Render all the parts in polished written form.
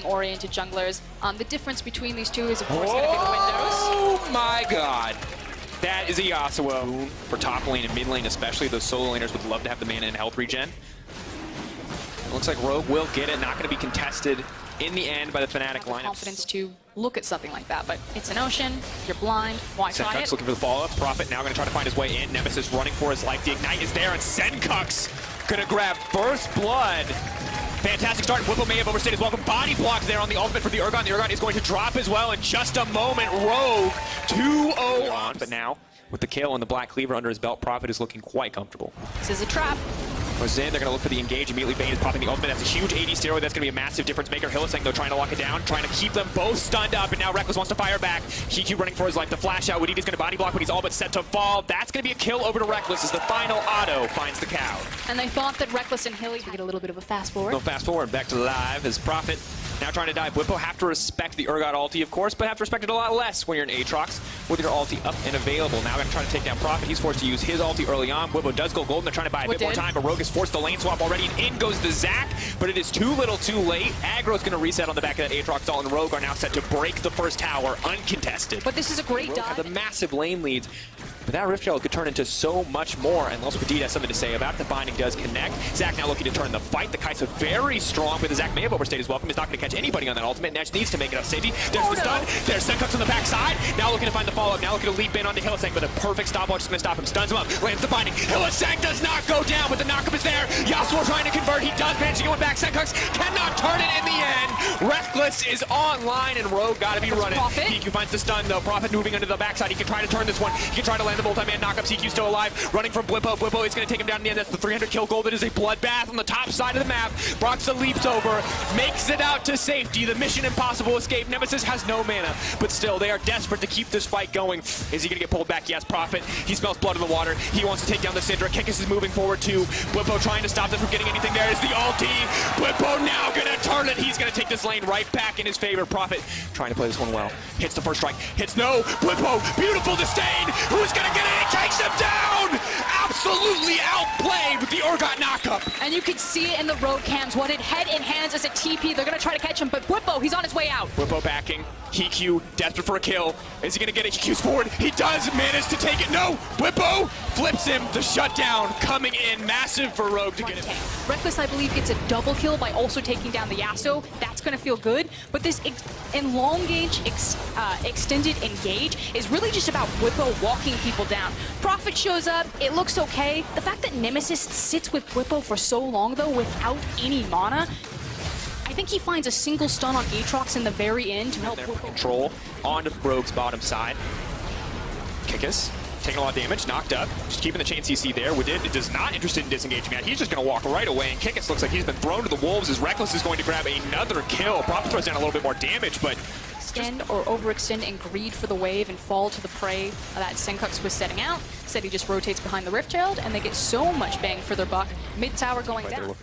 oriented junglers. The difference between these two is, of course, going to be the windows. Oh my god. That is a Yasuo for top lane and mid lane especially. Those solo laners would love to have the mana and health regen. It looks like Rogue will get it. Not going to be contested in the end by the Fnatic lineup. Confidence to look at something like that, but it's an ocean. You're blind. Why try it? looking for the follow-up. Prophet now going to try to find his way in. Nemesis running for his life. The Ignite is there, and Senkuk's going to grab first blood. Fantastic start. Whipple may have overstayed his welcome. Body block there on the ultimate for the Urgot. The Urgot is going to drop as well in just a moment. Rogue 2-0 on. But now, with the kill and the Black Cleaver under his belt, Prophet is looking quite comfortable. This is a trap. Goes in, they're going to look for the engage. Immediately, Bane is popping the ultimate. That's a huge AD steroid. That's going to be a massive difference maker. Hylissang, though, trying to lock it down, trying to keep them both stunned up. And now Rekkles wants to fire back. Hiki running for his life. The flash out. Wadid is going to body block, but he's all but set to fall. That's going to be a kill over to Rekkles as the final auto finds the cow. And they thought that Rekkles and Hilly would get a little bit of a fast forward. No fast forward. Back to live as Prophet now trying to dive. Whippo have to respect the Urgot ulti, of course, but have to respect it a lot less when you're in Aatrox with your ulti up and available. Now going to try to take down Prophet. He's forced to use his ulti early on. Whippo does go golden. They're trying to buy a bit more time, but Rogue is forced the lane swap already, and in goes the Zac, but it is too little too late. Aggro's going to reset on the back of that Aatrox stall, and Rogue are now set to break the first tower uncontested. But this is a great dive. Have the massive lane leads. But that Rift Shell could turn into so much more, and Los Petit has something to say about it. The binding does connect. Zac now looking to turn the fight. The Kai'Sa very strong, but the Zac may have overstayed his welcome. He's not going to catch anybody on that ultimate. Nash needs to make enough safety. There's the stun. There's Senkuk's on the backside. Now looking to find the follow-up. Now looking to leap in onto Hylissang, but a perfect stopwatch is going to stop him. Stuns him up. Lands the binding. Hylissang does not go down, but the knockup is there. Yasuo trying to convert. He does manage to go back. Senkuk's cannot turn it in the end. Rekkles is online, and Rogue got to be running. Hiku finds the stun, though. Prophet moving under the backside. He can try to turn this one. He can try to land the multi-man knockups. Hiku still alive, running from Whippo. Whippo is going to take him down in the end. That's the 300 kill goal. That is a bloodbath on the top side of the map. Broxa leaps over, makes it out to safety. The mission impossible escape. Nemesis has no mana, but still, they are desperate to keep this fight going. Is he going to get pulled back? Yes, Prophet. He smells blood in the water. He wants to take down the Syndra. Kikis is moving forward too. Whippo trying to stop them from getting anything there. Is the ulti. Whippo now going to turn it. He's going to take this lane right back in his favor. Prophet trying to play this one well. Hits the first strike. Hits no. Whippo, beautiful disdain. Who's going to get it? He takes him down! Absolutely outplayed with the Urgot knockup. And you can see it in the road cams. What it head in hands as a TP. They're going to try to catch him, but Whippo, he's on his way out. Whippo backing. Hiku, desperate for a kill. Is he going to get it? Hikyu's forward. He does manage to take it. No! Whippo flips him. The shutdown coming in. Massive for Rogue to get it. Rekkles, I believe, gets a double kill by also taking down the Yasuo. That's going to feel good. But this extended engage is really just about Whippo walking people down. Prophet shows up. It looks okay. The fact that Nemesis sits with Whippo for so long, though, without any mana, I think he finds a single stun on Aatrox in the very end to help control onto Rogue's bottom side. Kikis taking a lot of damage, knocked up, just keeping the chain CC there. Wadid is not interested in disengaging yet. He's just going to walk right away, and Kikis looks like he's been thrown to the wolves as Rekkles is going to grab another kill. Prophet throws down a little bit more damage, but extend or overextend and greed for the wave and fall to the prey that Senkuk's was setting out. Instead, he just rotates behind the Rift Herald, and they get so much bang for their buck. Mid tower going down.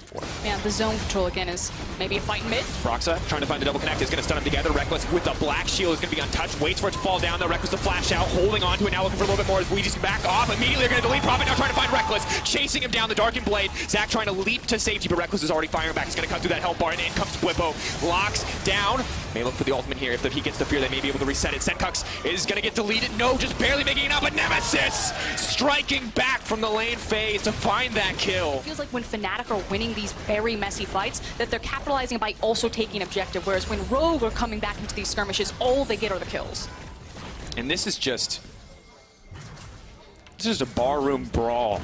Yeah, the zone control again is maybe a fight in mid. Broxa trying to find the double connect is going to stun them together. Rekkles with the black shield is going to be untouched. Waits for it to fall down. The Rekkles to flash out, holding on to it. Now looking for a little bit more as Ouija's back off. Immediately they're going to delete Prophet. Now trying to find Rekkles, chasing him down the Darkened Blade. Zac trying to leap to safety, but Rekkles is already firing back. He's going to cut through that health bar, and in comes Whippo. Locks down. May look for the ultimate here. If he gets the fear, they may be able to reset it. Senkuk's is going to get deleted. No, just barely making it up. But Nemesis striking back from the lane phase to find that kill. It feels like when Fnatic are winning these very messy fights, that they're capitalizing by also taking objective, whereas when Rogue are coming back into these skirmishes, all they get are the kills. And this is just a barroom brawl.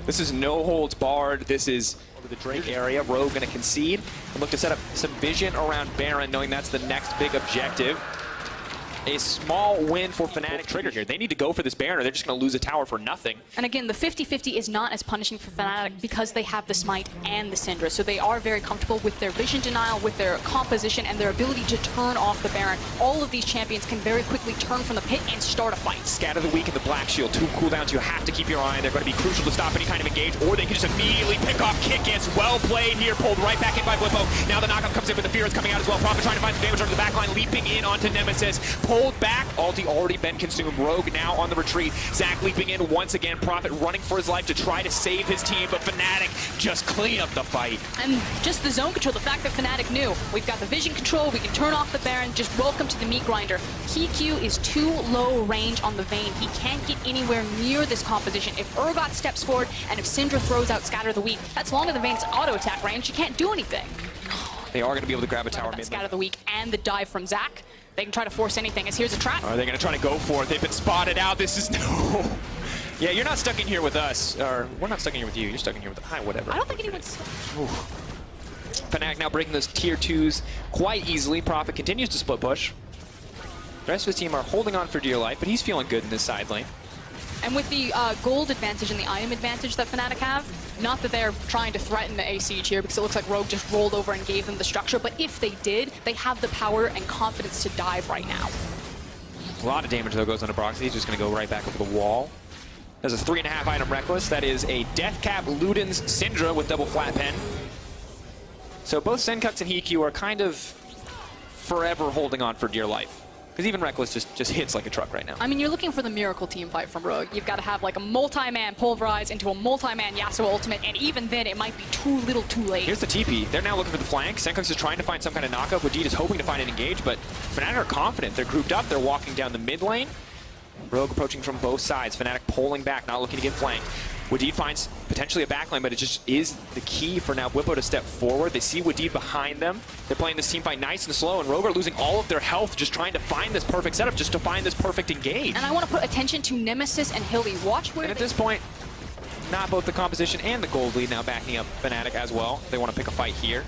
This is no holds barred. This is the Drake area. Rogue going to concede and look to set up some vision around Baron, knowing that's the next big objective. A small win for Fnatic trigger here. They need to go for this Baron or they're just going to lose a tower for nothing. And again, the 50-50 is not as punishing for Fnatic because they have the Smite and the Syndra. So they are very comfortable with their vision denial, with their composition, and their ability to turn off the Baron. All of these champions can very quickly turn from the pit and start a fight. Scatter the Weak and the Black Shield, 2 cooldowns you have to keep your eye on. They're going to be crucial to stop any kind of engage, or they can just immediately pick off Kikis. Well played here, pulled right back in by Whippo. Now the knockup comes in, but the fear is coming out as well. Prophet trying to find some damage under the backline, leaping in onto Nemesis. pulled back. Ulti already been consumed. Rogue now on the retreat. Zach leaping in once again. Prophet running for his life to try to save his team, but Fnatic just clean up the fight. And just the zone control, the fact that Fnatic knew, we've got the vision control, we can turn off the Baron, just welcome to the meat grinder. PQ is too low range on the Vayne. He can't get anywhere near this composition. If Urgot steps forward and if Syndra throws out Scatter the Weak, that's long as the Vayne's auto attack range. You can't do anything. They are going to be able to grab a tower mid. Scatter the Weak and the dive from Zach. They can try to force anything, as here's a trap. Are they going to try to go for it? They've been spotted out. This is no... Yeah, you're not stuck in here with us. Or, we're not stuck in here with you. You're stuck in here with... whatever. I don't think anyone's... Fnatic now breaking those tier 2s quite easily. Prophet continues to split push. The rest of his team are holding on for dear life, but he's feeling good in this side lane. And with the gold advantage and the item advantage that Fnatic have, not that they're trying to threaten the A siege here because it looks like Rogue just rolled over and gave them the structure, but if they did, they have the power and confidence to dive right now. A lot of damage though goes on to Proxy. He's just going to go right back over the wall. There's a 3.5 item Rekkles. That is a Death Cap Luden's Syndra with double flat pen. So both Senkux and Hikyu are kind of forever holding on for dear life. Because even Rekkles just hits like a truck right now. I mean, you're looking for the miracle team fight from Rogue. You've got to have like a multi-man Pulverize into a multi-man Yasuo ultimate, and even then it might be too little too late. Here's the TP. They're now looking for the flank. Senkux is trying to find some kind of knockup. Wadid is hoping to find an engage, but Fnatic are confident. They're grouped up. They're walking down the mid lane. Rogue approaching from both sides. Fnatic pulling back, not looking to get flanked. Wadid finds potentially a backline, but it just is the key for now Whippo to step forward. They see Wadid behind them. They're playing this team fight nice and slow, and Rogue are losing all of their health just trying to find this perfect setup, just to find this perfect engage. And I want to put attention to Nemesis and Hilly. Watch where at this point, not both the composition and the gold lead now backing up Fnatic as well. They want to pick a fight here.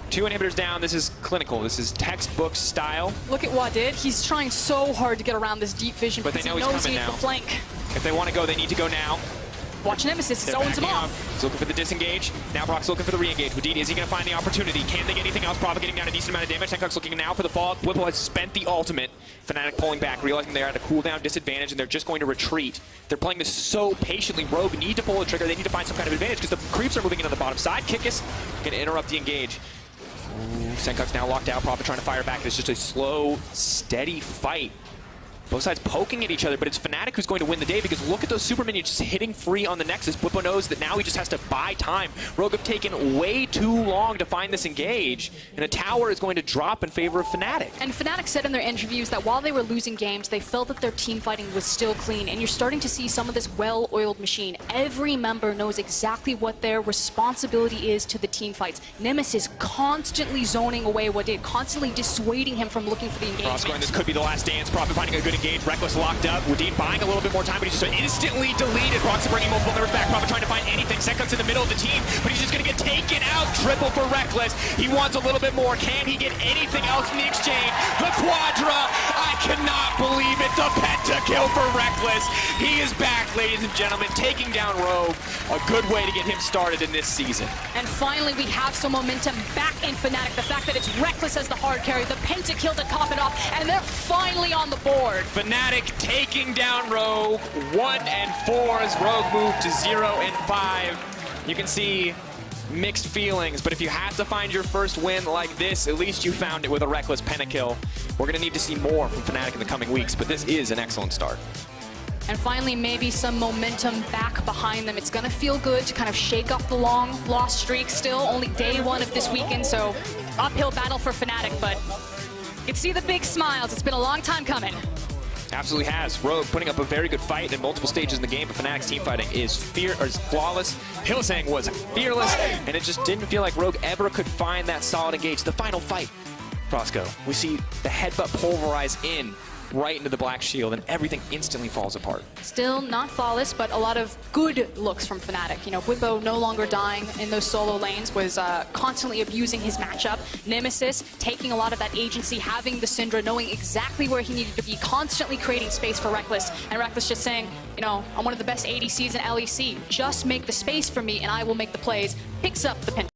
2 inhibitors down. This is clinical. This is textbook style. Look at Wadid. He's trying so hard to get around this deep vision, but they know he's coming now. The flank. If they want to go, they need to go now. Watch Nemesis, he's owns him off. He's looking for the disengage. Now Brock's looking for the re-engage. Wadid, is he going to find the opportunity? Can they get anything else? Prophet getting down a decent amount of damage. Senkux looking now for the fall. Whippo has spent the ultimate. Fnatic pulling back, realizing they're at a cooldown disadvantage, and they're just going to retreat. They're playing this so patiently. Rogue need to pull the trigger. They need to find some kind of advantage because the creeps are moving in on the bottom side. Kickus going to interrupt the engage. Senkux now locked out. Prophet trying to fire back. It's just a slow, steady fight. Both sides poking at each other, but it's Fnatic who's going to win the day because look at those super minions just hitting free on the Nexus. Whippo knows that now he just has to buy time. Rogue have taken way too long to find this engage, and a tower is going to drop in favor of Fnatic. And Fnatic said in their interviews that while they were losing games, they felt that their team fighting was still clean, and you're starting to see some of this well-oiled machine. Every member knows exactly what their responsibility is to the team fights. Nemesis constantly zoning away Wadid, constantly dissuading him from looking for the engagement. Crossgoing, this could be the last dance. Prophet finding a good engage. Rekkles locked up. Wadid buying a little bit more time, but he's just instantly deleted. Proxy bringing multiple members back. Prophet trying to find anything. Senkux in the middle of the team, but he's just going to get taken out. Triple for Rekkles. He wants a little bit more. Can he get anything else in the exchange? The Quadra. I cannot believe it. The pentakill for Rekkles. He is back, ladies and gentlemen, taking down Rogue. A good way to get him started in this season. And finally, we have some momentum back in Fnatic. The fact that it's Rekkles as the hard carry, the pentakill to top it off, and they're finally on the board. Fnatic taking down Rogue. 1 and 4 as Rogue moved to 0 and 5. You can see mixed feelings, but if you have to find your first win like this, at least you found it with a Rekkles pentakill. We're going to need to see more from Fnatic in the coming weeks, but this is an excellent start. And finally, maybe some momentum back behind them. It's going to feel good to kind of shake up the long lost streak still. Only day 1 of this weekend, so uphill battle for Fnatic, but you can see the big smiles. It's been a long time coming. Absolutely has. Rogue putting up a very good fight in multiple stages in the game, but Fnatic's team fighting is flawless. Hillsang was fearless, and it just didn't feel like Rogue ever could find that solid engage. The final fight, Frosco, we see the headbutt pulverize in right into the black shield, and everything instantly falls apart. Still not flawless, but a lot of good looks from Fnatic. You know, Whippo no longer dying in those solo lanes, was constantly abusing his matchup. Nemesis taking a lot of that agency, having the Syndra, knowing exactly where he needed to be, constantly creating space for Rekkles, and Rekkles just saying, you know, I'm one of the best ADCs in LEC. Just make the space for me, and I will make the plays. Picks up the pin.